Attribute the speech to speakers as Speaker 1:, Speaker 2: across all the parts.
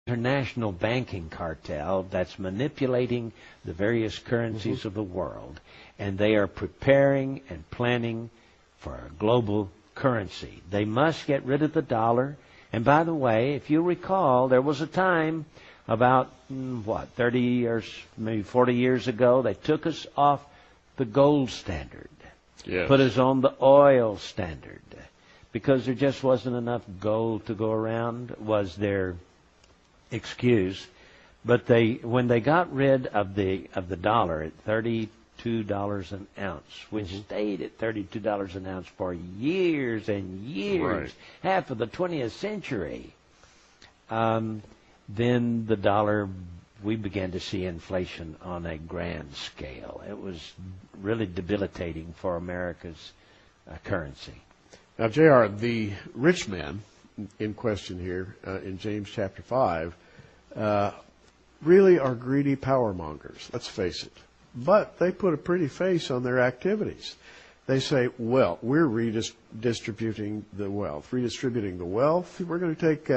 Speaker 1: international banking cartel that's manipulating the various currencies of the world, and they are preparing and planning for a global currency. They must get rid of the dollar. And by the way, if you recall, there was a time about, 30 or maybe 40 years ago, they took us off the gold standard, put us on the oil standard, because there just wasn't enough gold to go around, was their excuse. But when they got rid of the dollar at $32 an ounce, which stayed at $32 an ounce for years and years, half of the 20th century, then the dollar, we began to see inflation on a grand scale. It was really debilitating for America's currency.
Speaker 2: Now, J.R., the rich men in question here in James chapter 5 really are greedy power mongers, let's face it. But they put a pretty face on their activities. They say, well, we're redistributing the wealth. We're going to take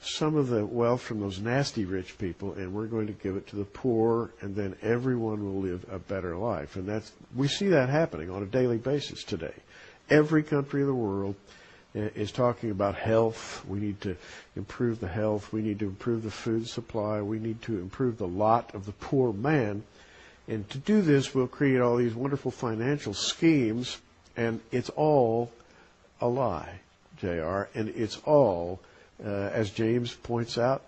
Speaker 2: some of the wealth from those nasty rich people, and we're going to give it to the poor, and then everyone will live a better life. And we see that happening on a daily basis today. Every country of the world is talking about health. We need to improve the health. We need to improve the food supply. We need to improve the lot of the poor man. And to do this, we'll create all these wonderful financial schemes, and it's all a lie, J.R., and it's all, as James points out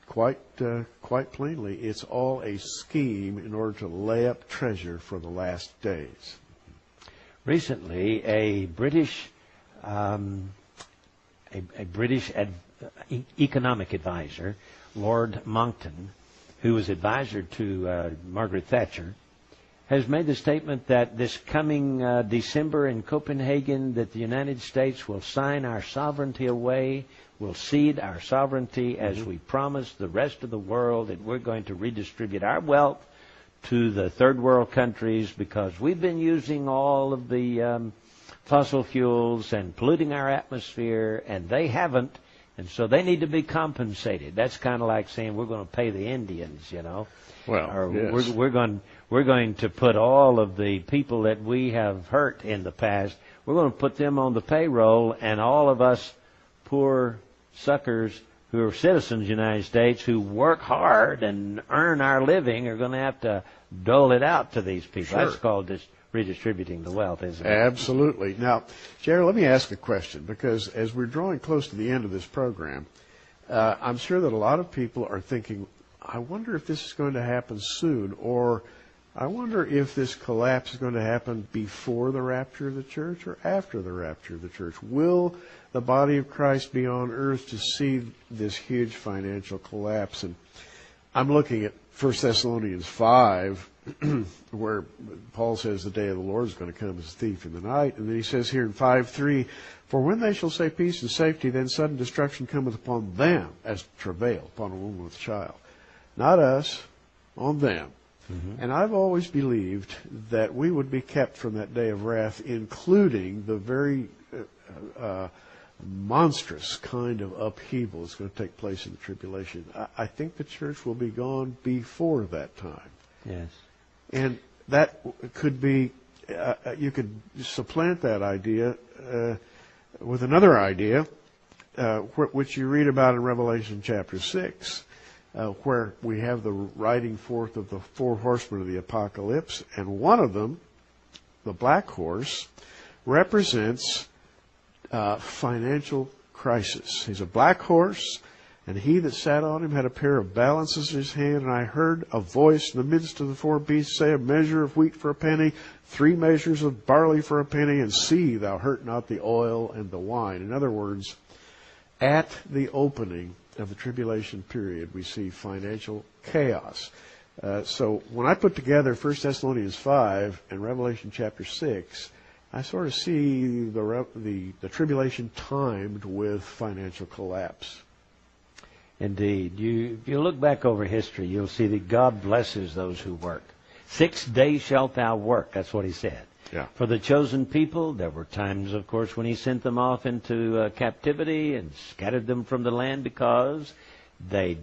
Speaker 2: quite plainly, it's all a scheme in order to lay up treasure for the last days.
Speaker 1: Recently, a British economic advisor, Lord Monckton, who was advisor to Margaret Thatcher, has made the statement that this coming December in Copenhagen, that the United States will sign our sovereignty away, will cede our sovereignty as we promised the rest of the world, that we're going to redistribute our wealth to the third world countries because we've been using all of the fossil fuels and polluting our atmosphere, and they haven't. And so they need to be compensated. That's kind of like saying we're going to pay the Indians, you know.
Speaker 2: Well,
Speaker 1: or
Speaker 2: yes.
Speaker 1: we're going to put all of the people that we have hurt in the past, we're going to put them on the payroll, and all of us poor suckers who are citizens of the United States who work hard and earn our living are going to have to dole it out to these people.
Speaker 2: Sure.
Speaker 1: That's called redistributing the wealth, isn't it?
Speaker 2: Absolutely. Now, Jerry, let me ask a question, because as we're drawing close to the end of this program, I'm sure that a lot of people are thinking, I wonder if this is going to happen soon, or I wonder if this collapse is going to happen before the rapture of the church or after the rapture of the church. Will the body of Christ be on earth to see this huge financial collapse? And I'm looking at 1 Thessalonians 5, where Paul says the day of the Lord is going to come as a thief in the night. And then he says here in 5:3, for when they shall say peace and safety, then sudden destruction cometh upon them as travail upon a woman with a child. Not us, on them. And I've always believed that we would be kept from that day of wrath, including the very monstrous kind of upheaval that's going to take place in the tribulation. I think the church will be gone before that time.
Speaker 1: Yes.
Speaker 2: And that could be, you could supplant that idea with another idea, which you read about in Revelation chapter 6, where we have the riding forth of the four horsemen of the apocalypse, and one of them, the black horse, represents financial crisis. He's a black horse, and he that sat on him had a pair of balances in his hand, and I heard a voice in the midst of the four beasts say, a measure of wheat for a penny, 3 measures of barley for a penny, and see thou hurt not the oil and the wine. In other words, at the opening of the tribulation period, we see financial chaos. So when I put together 1 Thessalonians 5 and Revelation chapter 6, I sort of see the tribulation timed with financial collapse.
Speaker 1: Indeed. If you look back over history, you'll see that God blesses those who work. 6 days shalt thou work. That's what he said.
Speaker 2: Yeah.
Speaker 1: For the chosen people, there were times, of course, when he sent them off into captivity and scattered them from the land because they